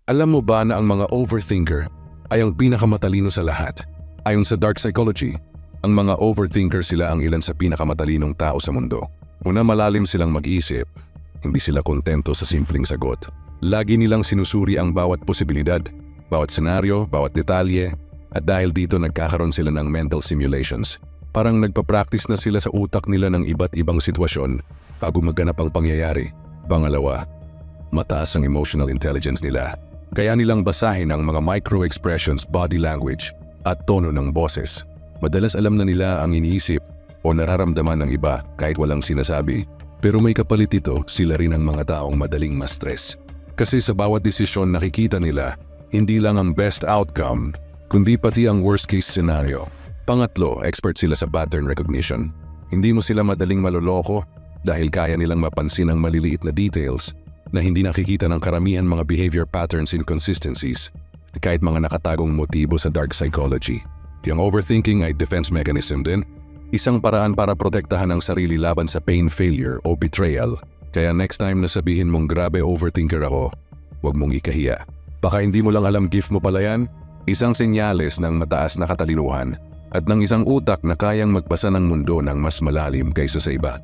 Alam mo ba na ang mga overthinker ay ang pinakamatalino sa lahat? Ayon sa dark psychology, ang mga overthinker sila ang ilan sa pinakamatalinong tao sa mundo. Una, malalim silang mag-isip, hindi sila kontento sa simpleng sagot. Lagi nilang sinusuri ang bawat posibilidad, bawat senaryo, bawat detalye, at dahil dito nagkakaroon sila ng mental simulations. Parang nagpa-practice na sila sa utak nila ng iba't ibang sitwasyon bago maganap ang pangyayari. Pangalawa, mataas ang emotional intelligence nila. Kaya nilang basahin ang mga micro-expressions, body language, at tono ng boses. Madalas alam na nila ang iniisip o nararamdaman ng iba kahit walang sinasabi. Pero may kapalit ito, sila rin ang mga taong madaling ma-stress. Kasi sa bawat desisyon nakikita nila, hindi lang ang best outcome, kundi pati ang worst case scenario. Pangatlo, expert sila sa pattern recognition. Hindi mo sila madaling maloloko dahil kaya nilang mapansin ang maliliit na details na hindi nakikita ng karamihan mga behavior patterns inconsistencies, kahit mga nakatagong motibo sa dark psychology. Yung overthinking ay defense mechanism din, isang paraan para protektahan ang sarili laban sa pain, failure o betrayal. Kaya next time na sabihin mong grabe overthinker ako, huwag mong ikahiya. Baka hindi mo lang alam gift mo pala yan, isang senyales ng mataas na katalinuhan at ng isang utak na kayang magbasa ng mundo ng mas malalim kaysa sa iba.